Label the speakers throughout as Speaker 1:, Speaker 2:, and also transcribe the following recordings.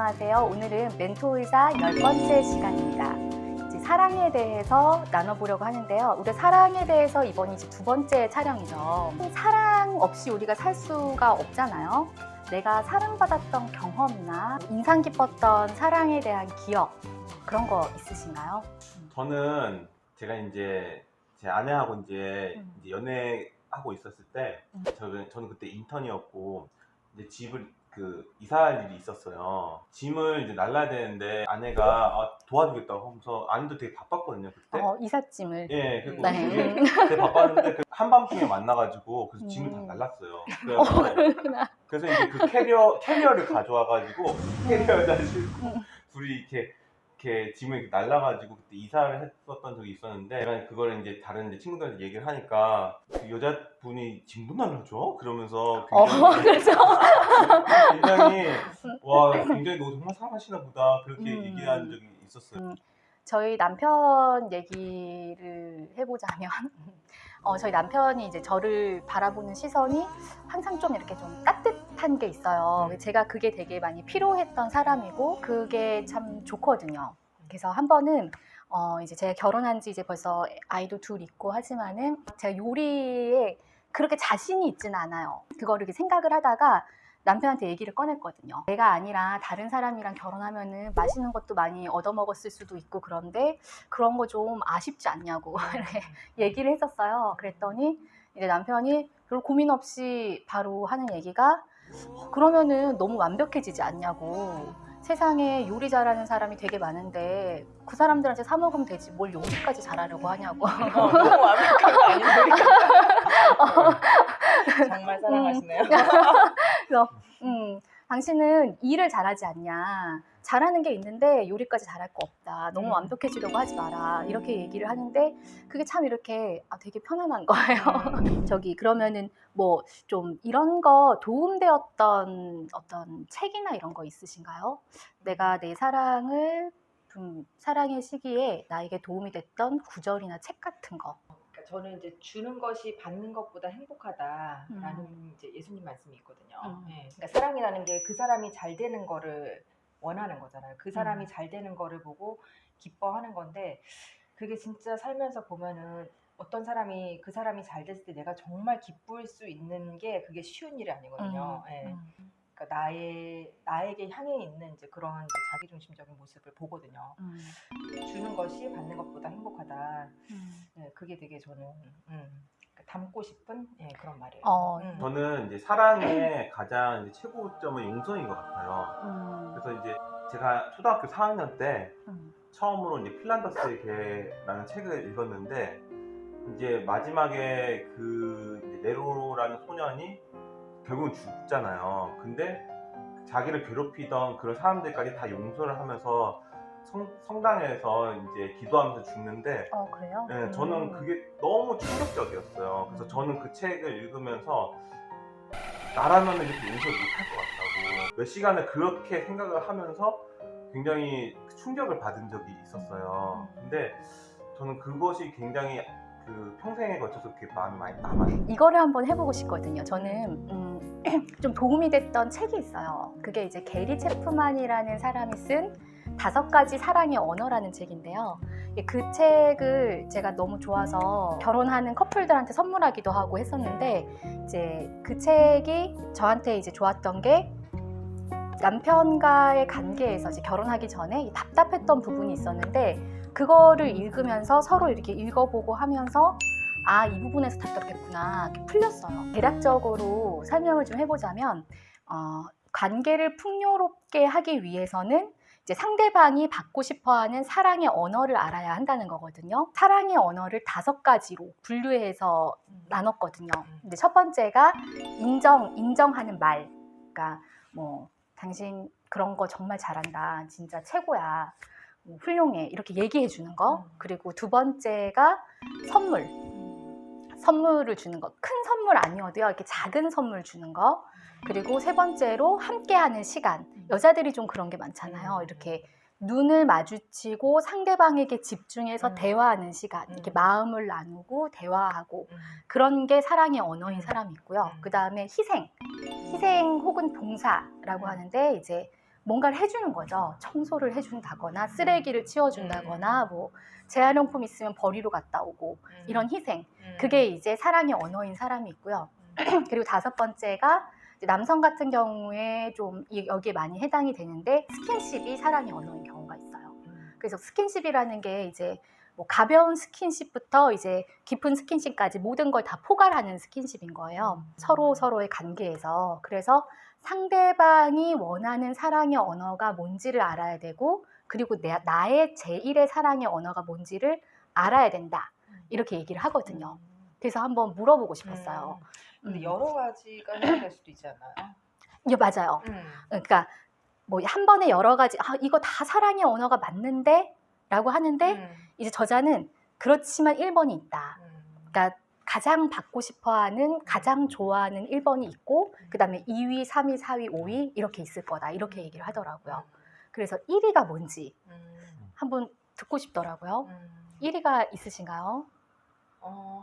Speaker 1: 안녕하세요. 오늘은 멘토의사 10번째 시간입니다. 이제 사랑에 대해서 나눠보려고 하는데요. 우리 사랑에 대해서 이번이 이제 2번째 촬영이죠. 사랑 없이 우리가 살 수가 없잖아요. 내가 사랑받았던 경험이나 인상 깊었던 사랑에 대한 기억, 그런 거 있으신가요?
Speaker 2: 저는 제가 이제 제 아내하고 이제 연애하고 있었을 때 저는 그때 인턴이었고 이제 집을 이사할 일이 있었어요. 짐을 이제 날라야 되는데 아내가 도와주겠다고 하면서 아내도 되게 바빴거든요 그때.
Speaker 1: 이삿짐을.
Speaker 2: 예, 그리고
Speaker 1: 네.
Speaker 2: 되게 바빴는데 한밤중에 만나가지고 그래서 짐을 다 날랐어요. 그래서 이제 그 캐리어를 가져와가지고 캐리어에다 싣고 둘이 이렇게 짐을 이렇게 날라가지고 그때 이사를 했었던 적이 있었는데 제가 그걸 이제 다른 이제 친구들한테 얘기를 하니까 그 여자분이 짐도 날라줘? 그러면서
Speaker 1: 그렇죠.
Speaker 2: 굉장히 너 정말 사랑하시나 보다 그렇게 얘기한 적이 있었어요.
Speaker 1: 저희 남편 얘기를 해보자면 저희 남편이 이제 저를 바라보는 시선이 항상 좀 이렇게 좀 따뜻한 게 있어요. 제가 그게 되게 많이 필요했던 사람이고 그게 참 좋거든요. 그래서 한 번은 이제 제가 결혼한 지 이제 벌써 아이도 둘 있고 하지만은 제가 요리에 그렇게 자신이 있지는 않아요. 그거를 이렇게 생각을 하다가 남편한테 얘기를 꺼냈거든요. 내가 아니라 다른 사람이랑 결혼하면은 맛있는 것도 많이 얻어먹었을 수도 있고 그런데 그런 거 좀 아쉽지 않냐고 이렇게 얘기를 했었어요. 그랬더니 이제 남편이 별 고민 없이 바로 하는 얘기가 그러면은 너무 완벽해지지 않냐고. 세상에 요리 잘하는 사람이 되게 많은데 그 사람들한테 사 먹으면 되지 뭘 요리까지 잘하려고 하냐고.
Speaker 3: 너무 완벽한 거 아니에요? 정말 사랑하시네요.
Speaker 1: 그래서 당신은 일을 잘하지 않냐. 잘하는 게 있는데 요리까지 잘할 거 없다. 너무 완벽해지려고 하지 마라. 이렇게 얘기를 하는데 그게 참 이렇게 되게 편안한 거예요. 그러면은 뭐 좀 이런 거 도움되었던 어떤 책이나 이런 거 있으신가요? 내가 내 사랑의 시기에 나에게 도움이 됐던 구절이나 책 같은 거.
Speaker 3: 그러니까 저는 이제 주는 것이 받는 것보다 행복하다라는 이제 예수님 말씀이 있거든요. 네. 그러니까 사랑이라는 게 그 사람이 잘 되는 거를 원하는 거잖아요. 그 사람이 잘 되는 거를 보고 기뻐하는 건데 그게 진짜 살면서 보면은 어떤 사람이 그 사람이 잘 됐을 때 내가 정말 기쁠 수 있는 게 그게 쉬운 일이 아니거든요. 네. 그러니까 나에게 향해 있는 이제 그런 이제 자기중심적인 모습을 보거든요. 주는 것이 받는 것보다 행복하다. 네, 그게 되게 저는 담고 싶은 그런 말이에요.
Speaker 2: 저는 이제 사랑의 가장 이제 최고점은 용서인 것 같아요. 그래서 이제 제가 초등학교 4학년 때 처음으로 이제 핀란더스의 개라는 책을 읽었는데 이제 마지막에 이제 네로라는 소년이 결국은 죽잖아요. 근데 자기를 괴롭히던 그런 사람들까지 다 용서를 하면서 성당에서 이제 기도하면서 죽는데
Speaker 1: 그래요?
Speaker 2: 네, 저는 그게 너무 충격적이었어요. 그래서 저는 그 책을 읽으면서 나라면 이렇게 용서를 못할 것 같다고 몇 시간을 그렇게 생각을 하면서 굉장히 충격을 받은 적이 있었어요. 근데 저는 그것이 굉장히 평생에 걸쳐서 그렇게 마음이 많이 남아요.
Speaker 1: 이거를 한번 해보고 싶거든요. 저는 좀 도움이 됐던 책이 있어요. 그게 이제 게리 체프만이라는 사람이 쓴 5가지 사랑의 언어라는 책인데요. 그 책을 제가 너무 좋아서 결혼하는 커플들한테 선물하기도 하고 했었는데 이제 그 책이 저한테 이제 좋았던 게 남편과의 관계에서 이제 결혼하기 전에 답답했던 부분이 있었는데 그거를 읽으면서 서로 이렇게 읽어보고 하면서 이 부분에서 답답했구나 이렇게 풀렸어요. 대략적으로 설명을 좀 해보자면 관계를 풍요롭게 하기 위해서는 이제 상대방이 받고 싶어하는 사랑의 언어를 알아야 한다는 거거든요. 사랑의 언어를 5가지로 분류해서 나눴거든요. 근데 첫 번째가 인정하는 말. 그러니까 뭐 당신 그런 거 정말 잘한다. 진짜 최고야. 훌륭해. 이렇게 얘기해 주는 거. 그리고 2번째가 선물을 주는 것. 큰 선물 아니어도요. 이렇게 작은 선물 주는 거. 그리고 3번째로 함께하는 시간. 여자들이 좀 그런 게 많잖아요. 이렇게 눈을 마주치고 상대방에게 집중해서 대화하는 시간. 이렇게 마음을 나누고 대화하고 그런 게 사랑의 언어인 사람이 있고요. 그 다음에 희생 혹은 봉사라고 하는데 이제 뭔가를 해주는 거죠. 청소를 해준다거나 쓰레기를 치워준다거나 뭐 재활용품 있으면 버리러 갔다 오고 이런 희생. 그게 이제 사랑의 언어인 사람이 있고요. 그리고 5번째가 남성 같은 경우에 좀 여기에 많이 해당이 되는데 스킨십이 사랑의 언어인 경우가 있어요. 그래서 스킨십이라는 게 이제 뭐 가벼운 스킨십부터 이제 깊은 스킨십까지 모든 걸 다 포괄하는 스킨십인 거예요. 서로의 관계에서. 그래서 상대방이 원하는 사랑의 언어가 뭔지를 알아야 되고 그리고 나의 제1의 사랑의 언어가 뭔지를 알아야 된다. 이렇게 얘기를 하거든요. 그래서 한번 물어보고 싶었어요.
Speaker 3: 근데 여러 가지가 해결될 수도 있지 않나요?
Speaker 1: 예, 맞아요. 그러니까 뭐 한 번에 여러 가지 이거 다 사랑의 언어가 맞는데? 라고 하는데 이제 저자는 그렇지만 1번이 있다. 그러니까 가장 받고 싶어하는 가장 좋아하는 1번이 있고 그 다음에 2위, 3위, 4위, 5위 이렇게 있을 거다. 이렇게 얘기를 하더라고요. 그래서 1위가 뭔지 한번 듣고 싶더라고요. 1위가 있으신가요?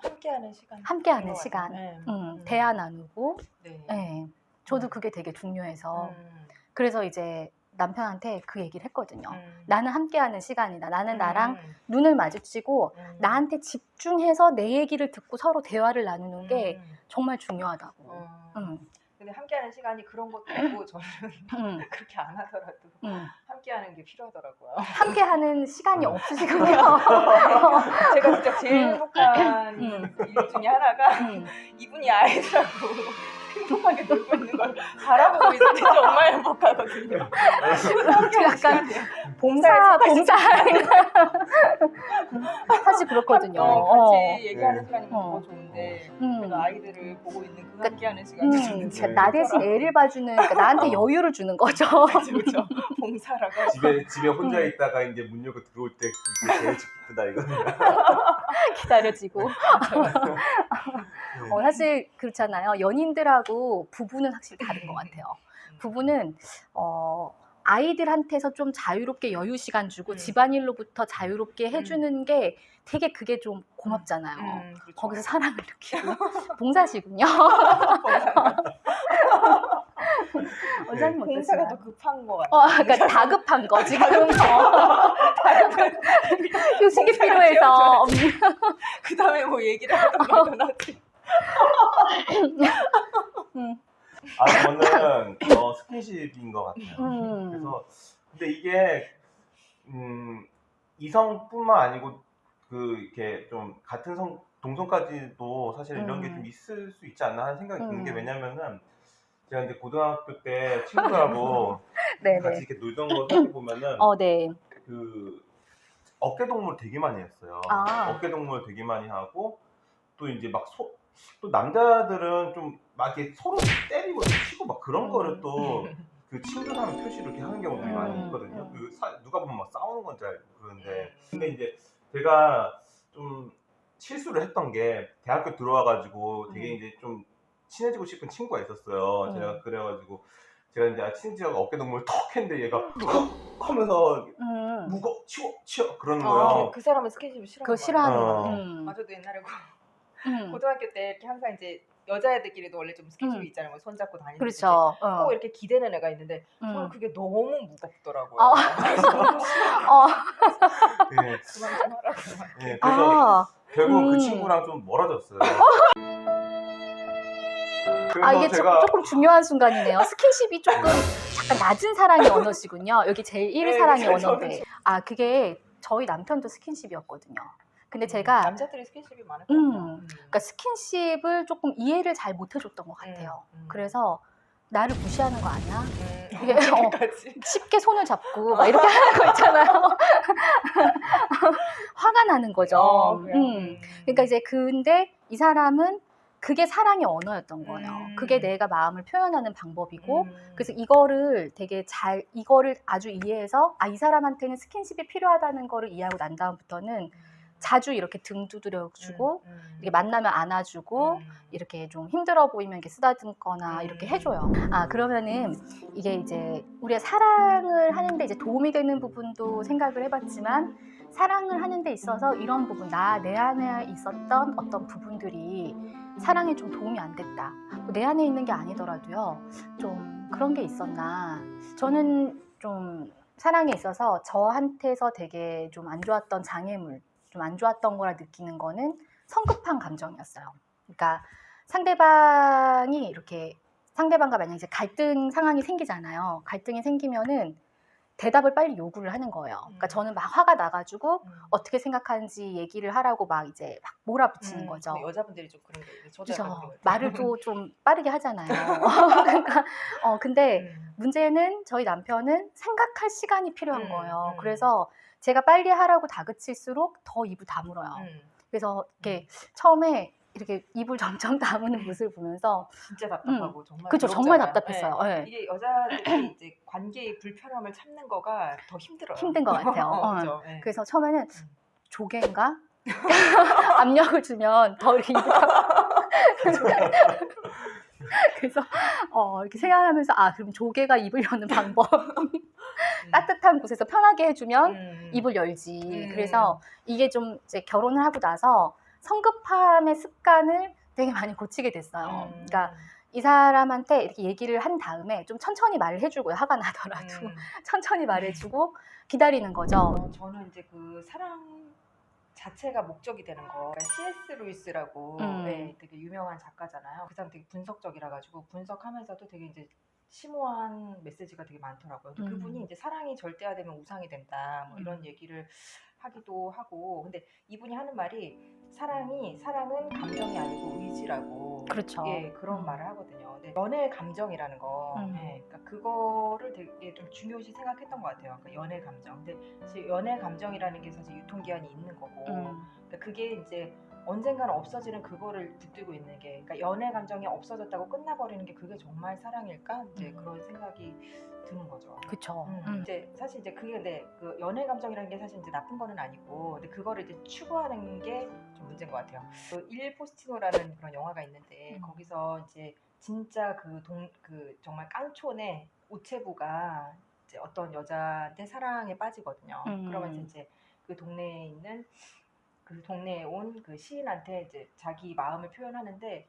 Speaker 3: 함께하는 시간.
Speaker 1: 함께하는 시간.
Speaker 3: 네.
Speaker 1: 대화 나누고.
Speaker 3: 네.
Speaker 1: 네. 저도 그게 되게 중요해서. 그래서 이제 남편한테 그 얘기를 했거든요. 나는 함께하는 시간이다. 나는 나랑 눈을 마주치고 나한테 집중해서 내 얘기를 듣고 서로 대화를 나누는 게 정말 중요하다고.
Speaker 3: 근데 함께하는 시간이 그런 것도 있고 저는 그렇게 안 하더라도 함께하는 게 필요하더라고요.
Speaker 1: 함께하는 시간이 없으시군요.
Speaker 3: 제가 진짜 제일 행복한 일 중에 하나가 이분이 아이들하고 행복하게 놀고 있는 걸 바라보고 있을 때 정말 행복하거든요.
Speaker 1: 약간 봉사 사실 그렇거든요.
Speaker 3: 같이 얘기하는 시간이면 더 좋은데
Speaker 1: 음.
Speaker 3: 제가 아이들을 보고 있는 그 함께하는 시간이 저는 제일
Speaker 1: 나 대신 애를 봐주는, 그러니까 나한테 여유를 주는 거죠.
Speaker 3: 그렇죠. 봉사라고.
Speaker 2: 집에 혼자 있다가 이제 문 열고 들어올 때 그게 제일 기쁘다 이거.
Speaker 1: 기다려지고. 사실 그렇잖아요. 연인들하고 부부는 확실히 다른 것 같아요. 부부는 아이들한테서 좀 자유롭게 여유 시간 주고 집안일로부터 자유롭게 해주는 게 되게 그게 좀 고맙잖아요.
Speaker 3: 그렇죠.
Speaker 1: 거기서 사랑을 느끼고 봉사시군요. 원장님
Speaker 3: 봉사가
Speaker 1: 어떠세요?
Speaker 3: 더 급한 것 같아요.
Speaker 1: 그러니까 다급한 거 지금 휴식이 필요해서.
Speaker 3: 그 다음에 뭐 얘기를 하던 하지.
Speaker 2: 저는 스킨십인 것 같아요. 그래서 근데 이게 이성뿐만 아니고 이렇게 좀 같은 동성까지도 사실 이런 게 좀 있을 수 있지 않나 하는 생각이 드는 게 왜냐면은 제가 이제 고등학교 때 친구들하고 같이 이렇게 놀던 거 생각해 보면은
Speaker 1: 네.
Speaker 2: 그 어깨동무를 되게 많이 했어요. 어깨동무를 되게 많이 하고 또 이제 막 또 남자들은 좀 막 이렇게 서로 때리고 치고 막 그런 거를 또 그 친근함 표시로 이렇게 하는 경우들이 많이 있거든요. 누가 보면 막 싸우는 건 줄 알고 그러는데 근데 이제 제가 좀 실수를 했던 게 대학교 들어와가지고 되게 이제 좀 친해지고 싶은 친구가 있었어요. 제가 그래가지고 제가 이제 친해지려고 어깨동무를 턱 했는데 얘가 하면서 치워 그러는 거예요.
Speaker 3: 그 사람은 스킨십을 싫어하는
Speaker 1: 그거 싫어하는
Speaker 3: 거예요. 저도 옛날에 고등학교 때 이렇게 항상 이제 여자애들끼리도 원래 좀 스킨십이 있잖아요. 뭐 손잡고 다니는.
Speaker 1: 그렇죠.
Speaker 3: 꼭 이렇게 기대는 애가 있는데 저는 그게 너무 무겁더라고요.
Speaker 2: 네.
Speaker 3: 그만 좀 하라고.
Speaker 2: 네, 그래서 결국 그 친구랑 좀 멀어졌어요.
Speaker 1: 이게 조금 중요한 순간이네요. 스킨십이 조금 약간 낮은 사랑의 언어시군요. 여기 제일 1위 사랑의 언어인데. 그게 저희 남편도 스킨십이었거든요. 근데 제가
Speaker 3: 남자들이 스킨십이 많을 것 같아요.
Speaker 1: 그러니까 스킨십을 조금 이해를 잘 못해줬던 것 같아요. 그래서 나를 무시하는 거 아니야? 이게 쉽게 손을 잡고 막 이렇게 하는 거 있잖아요. 화가 나는 거죠. 그러니까 이제 근데 이 사람은 그게 사랑의 언어였던 거예요. 그게 내가 마음을 표현하는 방법이고 그래서 이거를 아주 이해해서 이 사람한테는 스킨십이 필요하다는 거를 이해하고 난 다음부터는 자주 이렇게 등 두드려주고 이렇게 만나면 안아주고 이렇게 좀 힘들어 보이면 이렇게 쓰다듬거나 이렇게 해줘요. 그러면은 이게 이제 우리가 사랑을 하는데 이제 도움이 되는 부분도 생각을 해봤지만 사랑을 하는 데 있어서 이런 부분 내 안에 있었던 어떤 부분들이 사랑에 좀 도움이 안 됐다. 내 안에 있는 게 아니더라도요. 좀 그런 게 있었나. 저는 좀 사랑에 있어서 저한테서 되게 좀 안 좋았던 장애물, 좀 안 좋았던 거라 느끼는 거는 성급한 감정이었어요. 그러니까 상대방이 이렇게 상대방과 만약에 이제 갈등 상황이 생기잖아요. 갈등이 생기면은 대답을 빨리 요구를 하는 거예요. 그러니까 저는 막 화가 나가지고 어떻게 생각하는지 얘기를 하라고 막 이제 막 몰아붙이는 거죠.
Speaker 3: 근데 여자분들이 좀 그런 게 있어요. 저도 약간 그런 거
Speaker 1: 그죠.
Speaker 3: 같아요.
Speaker 1: 말을 또 좀 빠르게 하잖아요. 그러니까 근데 문제는 저희 남편은 생각할 시간이 필요한 거예요. 그래서 제가 빨리 하라고 다그칠수록 더 입을 다물어요. 그래서 이렇게 처음에 이렇게 입을 점점 다무는 모습을 보면서
Speaker 3: 진짜 답답하고 정말
Speaker 1: 그쵸, 정말
Speaker 3: 괴롭잖아요.
Speaker 1: 답답했어요.
Speaker 3: 네.
Speaker 1: 네.
Speaker 3: 이게 여자들이 이제 관계의 불편함을 참는 거가 더 힘들어요.
Speaker 1: 힘든 것 같아요.
Speaker 3: 그죠? 네.
Speaker 1: 그래서 처음에는 조개인가? 압력을 주면 더 이렇게 입을 그래서 이렇게 생각하면서 그럼 조개가 입을 여는 방법. 따뜻한 곳에서 편하게 해주면 입을 열지. 그래서 이게 좀 이제 결혼을 하고 나서 성급함의 습관을 되게 많이 고치게 됐어요. 그러니까 이 사람한테 이렇게 얘기를 한 다음에 좀 천천히 말을 해주고요. 화가 나더라도 천천히 말해주고 기다리는 거죠.
Speaker 3: 저는 이제 그 사랑 자체가 목적이 되는 거. 그러니까 C.S. 루이스라고 되게 유명한 작가잖아요. 그 사람 되게 분석적이라 가지고 분석하면서도 되게 이제 심오한 메시지가 되게 많더라고요. 근데 그분이 이제 사랑이 절대화되면 우상이 된다 뭐 이런 얘기를 하기도 하고, 근데 이분이 하는 말이 사랑은 감정이 아니고 의지라고.
Speaker 1: 그렇죠.
Speaker 3: 예, 그런 말을 하거든요. 근데 연애 감정이라는 거, 그러니까 그거를 되게 좀 중요시 생각했던 것 같아요. 그러니까 연애 감정. 근데 사실 연애 감정이라는 게 사실 유통기한이 있는 거고, 그러니까 그게 이제 언젠가는 없어지는 그거를 붙들고 있는 게, 그러니까 연애 감정이 없어졌다고 끝나버리는 게 그게 정말 사랑일까? 이제 그런 생각이 드는 거죠.
Speaker 1: 그쵸.
Speaker 3: 이제 사실 이제 그게 근데 그 연애 감정이라는 게 사실 이제 나쁜 거는 아니고, 근데 그거를 이제 추구하는 게 좀 문제인 것 같아요. 그 일 포스티노라는 그런 영화가 있는데 거기서 이제 진짜 그 정말 깡촌의 우체부가 이제 어떤 여자한테 사랑에 빠지거든요. 그러면서 이제 그 동네에 있는 그 동네에 온 그 시인한테 이제 자기 마음을 표현하는데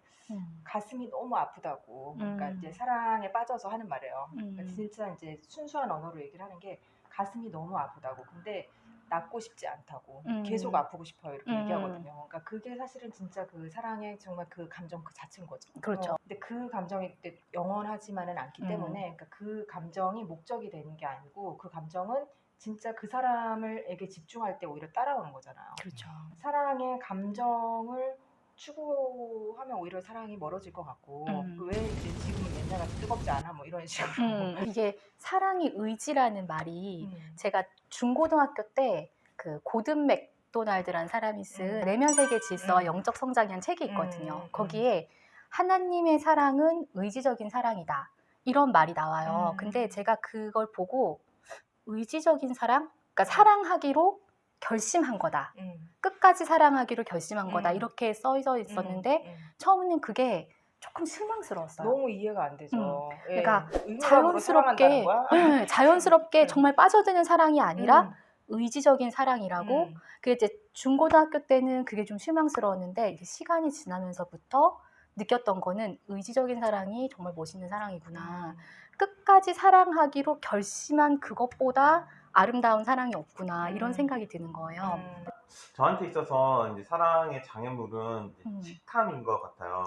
Speaker 3: 가슴이 너무 아프다고. 그러니까 이제 사랑에 빠져서 하는 말이에요. 그러니까 진짜 이제 순수한 언어로 얘기를 하는 게 가슴이 너무 아프다고. 근데 낫고 싶지 않다고. 계속 아프고 싶어요. 이렇게 얘기하거든요. 그러니까 그게 사실은 진짜 그 사랑의 정말 그 감정 그 자체인 거죠.
Speaker 1: 그렇죠.
Speaker 3: 근데 그 감정이 그때 영원하지만은 않기 때문에, 그러니까 그 감정이 목적이 되는 게 아니고 그 감정은 진짜 그 사람에게 집중할 때 오히려 따라오는 거잖아요.
Speaker 1: 그렇죠.
Speaker 3: 사랑의 감정을 추구하면 오히려 사랑이 멀어질 것 같고, 왜 이제 지금은 옛날 같이 뜨겁지 않아 뭐 이런 식으로.
Speaker 1: 이게 사랑이 의지라는 말이 제가 중고등학교 때 그 고든 맥도날드라는 사람이 쓴 내면 세계 질서와 영적 성장이라는 책이 있거든요. 거기에 하나님의 사랑은 의지적인 사랑이다 이런 말이 나와요. 근데 제가 그걸 보고 의지적인 사랑? 그러니까 사랑하기로 결심한 거다. 끝까지 사랑하기로 결심한 거다. 이렇게 써 있었는데 처음에는 그게 조금 실망스러웠어요.
Speaker 3: 너무 이해가 안 되죠.
Speaker 1: 그러니까
Speaker 3: 의무감으로 사랑한다는 거야?
Speaker 1: 자연스럽게 정말 빠져드는 사랑이 아니라 의지적인 사랑이라고. 그게 이제 중고등학교 때는 그게 좀 실망스러웠는데 이제 시간이 지나면서부터 느꼈던 거는 의지적인 사랑이 정말 멋있는 사랑이구나. 끝까지 사랑하기로 결심한 그것보다 아름다운 사랑이 없구나. 이런 생각이 드는 거예요.
Speaker 2: 저한테 있어서 이제 사랑의 장애물은 이제 식탐인 것 같아요.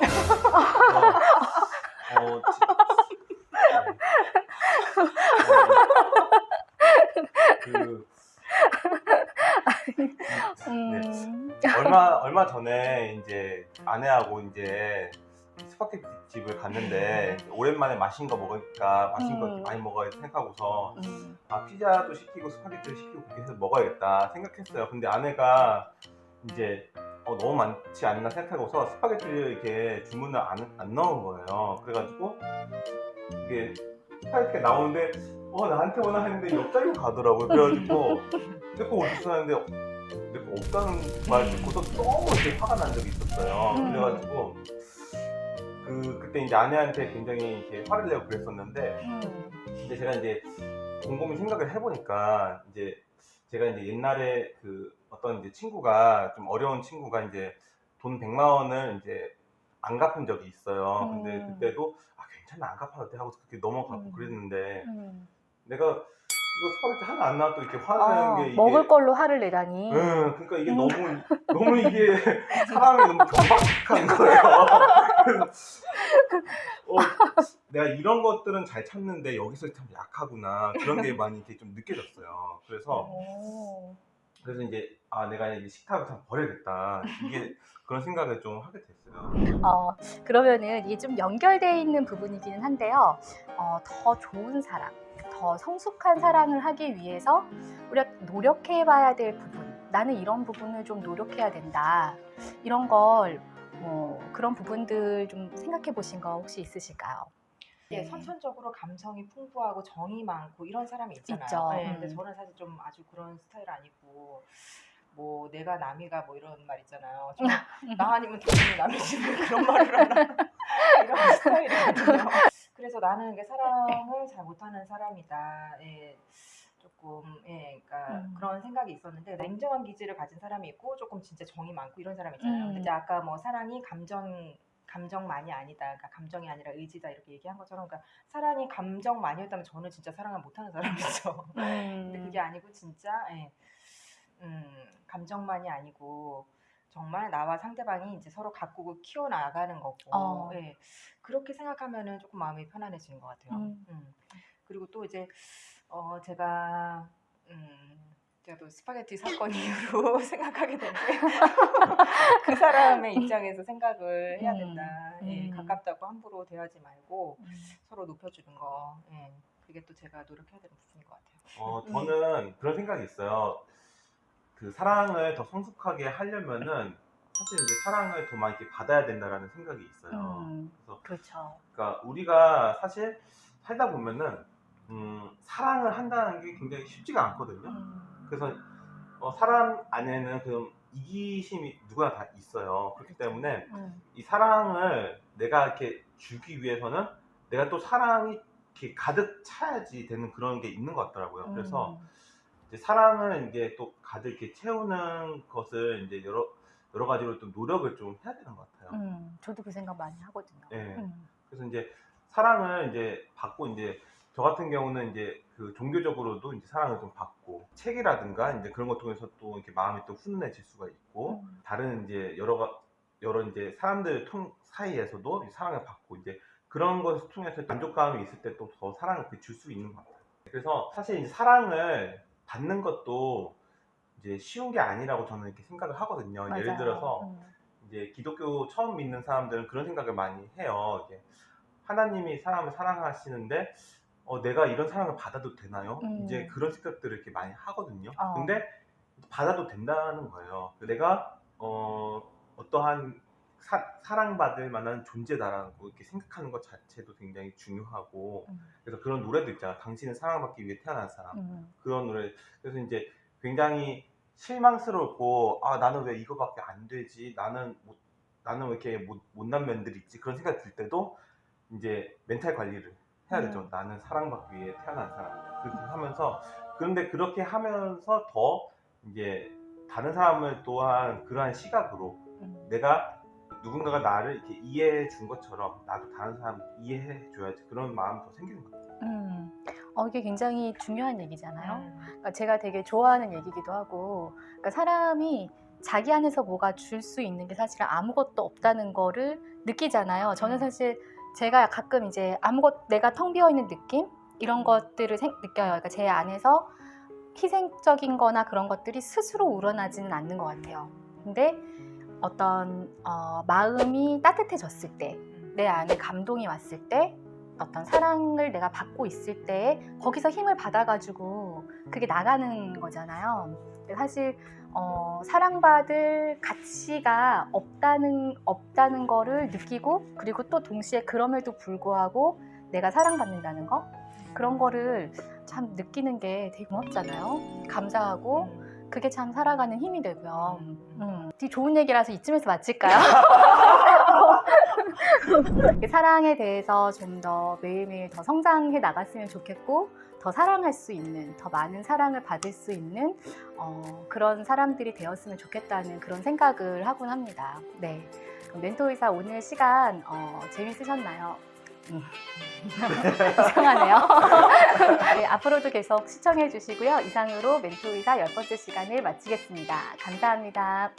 Speaker 2: 얼마 전에 이제 아내하고 이제 스파게티 집을 갔는데 오랜만에 맛있는 거 먹으니까 맛있는 거 많이 먹어야 생각하고서 피자도 시키고 스파게티도 시키고 그렇게 해서 먹어야겠다 생각했어요. 근데 아내가 이제 너무 많지 않나 생각하고서 스파게티를 이렇게 주문을 안 넣은 거예요. 그래가지고 이게 스파게티가 나오는데 나한테 오나 했는데 옆자리로 가더라고요. 그래가지고 내 거 어디 있어 했는데 내 거 없다는 말 듣고서 너무 이렇게 화가 난 적이 있었어요. 그래가지고 그때 이제 아내한테 굉장히 이렇게 화를 내고 그랬었는데 이제 제가 이제 곰곰이 생각을 해보니까 이제 제가 이제 옛날에 그 어떤 이제 친구가 좀 어려운 친구가 이제 돈 100만 원을 이제 안 갚은 적이 있어요. 근데 그때도 괜찮아 안 갚아도 돼 하고서 그렇게 넘어가고 그랬는데 내가 이거 스파게티 하나 안 나와도 이렇게 화내는 게 이게
Speaker 1: 먹을 걸로 화를 내다니.
Speaker 2: 그러니까 이게 너무 이게 사람이 너무 경박한 거예요. 그래서 내가 이런 것들은 잘 참는데 여기서 참 약하구나 그런 게 많이 이렇게 좀 느껴졌어요. 그래서 이제 내가 이제 식탁을 참 버려야겠다 이게 그런 생각을 좀 하게 됐어요.
Speaker 1: 그러면은 이게 좀 연결되어 있는 부분이기는 한데요. 더 좋은 사랑, 더 성숙한 사랑을 하기 위해서 우리가 노력해봐야 될 부분, 나는 이런 부분을 좀 노력해야 된다. 이런 걸 그런 부분들 좀 생각해 보신 거 혹시 있으실까요?
Speaker 3: 네, 선천적으로 감성이 풍부하고 정이 많고 이런 사람이 있잖아요.
Speaker 1: 있죠.
Speaker 3: 네, 근데 저는 사실 좀 아주 그런 스타일 아니고 뭐 내가 남이가 뭐 이런 말 있잖아요. 나 아니면 당연히 남이지 왜 그런 말을 하나 이런 스타일이거든요. 그래서 나는 이게 사랑을 잘 못하는 사람이다. 예, 조금 그러니까 그런 생각이 있었는데 냉정한 기질을 가진 사람이 있고 조금 진짜 정이 많고 이런 사람 있잖아요. 근데 이제 아까 뭐 사랑이 감정만이 아니다. 그러니까 감정이 아니라 의지다 이렇게 얘기한 것처럼 그러니까 사랑이 감정만이었다면 저는 진짜 사랑을 못하는 사람이죠. 근데 그게 아니고 진짜 감정만이 아니고 정말 나와 상대방이 이제 서로 가꾸고 키워나가는 거고 그렇게 생각하면은 조금 마음이 편안해지는 것 같아요. 그리고 또 이제 제가 또 스파게티 사건 이후로 생각하게 된 게 그 사람의 입장에서 생각을 해야 된다. 가깝다고 함부로 대하지 말고 서로 높여주는 거. 그게 또 제가 노력해야 되는 부분인 것 같아요.
Speaker 2: 저는 그런 생각이 있어요. 그 사랑을 더 성숙하게 하려면은 사실 이제 사랑을 더 많이 이렇게 받아야 된다라는 생각이 있어요. 그래서
Speaker 1: 그렇죠.
Speaker 2: 그러니까 우리가 사실 살다 보면은 사랑을 한다는 게 굉장히 쉽지가 않거든요. 그래서 사람 안에는 그 이기심이 누구나 다 있어요. 그렇기 때문에 이 사랑을 내가 이렇게 주기 위해서는 내가 또 사랑이 이렇게 가득 차야지 되는 그런 게 있는 것 같더라고요. 그래서 이제 사랑을 이제 또 가득 이렇게 채우는 것을 이제 여러 가지로 좀 노력을 좀 해야 되는 것 같아요.
Speaker 1: 저도 그 생각 많이 하거든요.
Speaker 2: 그래서 이제 사랑을 이제 받고 이제 저 같은 경우는 이제 그 종교적으로도 이제 사랑을 좀 받고 책이라든가 이제 그런 것 통해서 또 이렇게 마음이 또 훈훈해질 수가 있고 다른 이제 여러 이제 사람들 사이에서도 사랑을 받고 이제 그런 것을 통해서 만족감이 있을 때 또 더 사랑을 줄 수 있는 것 같아요. 그래서 사실 이제 사랑을 받는 것도 이제 쉬운 게 아니라고 저는 이렇게 생각을 하거든요.
Speaker 1: 맞아요.
Speaker 2: 예를 들어서 이제 기독교 처음 믿는 사람들은 그런 생각을 많이 해요. 이게 하나님이 사람을 사랑하시는데 내가 이런 사랑을 받아도 되나요? 이제 그런 생각들을 이렇게 많이 하거든요. 근데 받아도 된다는 거예요. 내가 어떠한 사랑받을 만한 존재다라고 이렇게 생각하는 것 자체도 굉장히 중요하고 그래서 그런 노래도 있잖아. 당신은 사랑받기 위해 태어난 사람. 그런 노래. 그래서 이제 굉장히 실망스럽고 나는 왜 이거밖에 안 되지? 나는 왜 이렇게 못난 면들이 있지? 그런 생각 들 때도 이제 멘탈 관리를 해야 되죠. 나는 사랑받기 위해 태어난 사람이다. 그렇게 하면서 그런데 그렇게 하면서 더 이제 다른 사람을 또한 그러한 시각으로 내가 누군가가 나를 이렇게 이해해 준 것처럼 나도 다른 사람 이해해 줘야지 그런 마음이 더 생기는 것 같아요.
Speaker 1: 이게 굉장히 중요한 얘기잖아요. 그러니까 제가 되게 좋아하는 얘기기도 하고 그러니까 사람이 자기 안에서 뭐가 줄 수 있는 게 사실은 아무것도 없다는 거를 느끼잖아요. 저는 사실 제가 가끔 이제 내가 텅 비어 있는 느낌? 이런 것들을 느껴요. 그러니까 제 안에서 희생적인 거나 그런 것들이 스스로 우러나지는 않는 것 같아요. 근데 어떤 마음이 따뜻해졌을 때, 내 안에 감동이 왔을 때, 어떤 사랑을 내가 받고 있을 때 거기서 힘을 받아가지고 그게 나가는 거잖아요. 근데 사실 사랑받을 가치가 없다는 거를 느끼고 그리고 또 동시에 그럼에도 불구하고 내가 사랑받는다는 거 그런 거를 참 느끼는 게 되게 고맙잖아요. 감사하고 그게 참 살아가는 힘이 되고요. 되게 좋은 얘기라서 이쯤에서 마칠까요? 사랑에 대해서 좀 더 매일매일 더 성장해 나갔으면 좋겠고 더 사랑할 수 있는, 더 많은 사랑을 받을 수 있는 그런 사람들이 되었으면 좋겠다는 그런 생각을 하곤 합니다. 네, 멘토의사 오늘 시간 재밌으셨나요? 이상하네요. 네, 앞으로도 계속 시청해 주시고요. 이상으로 멘토의사 10번째 시간을 마치겠습니다. 감사합니다.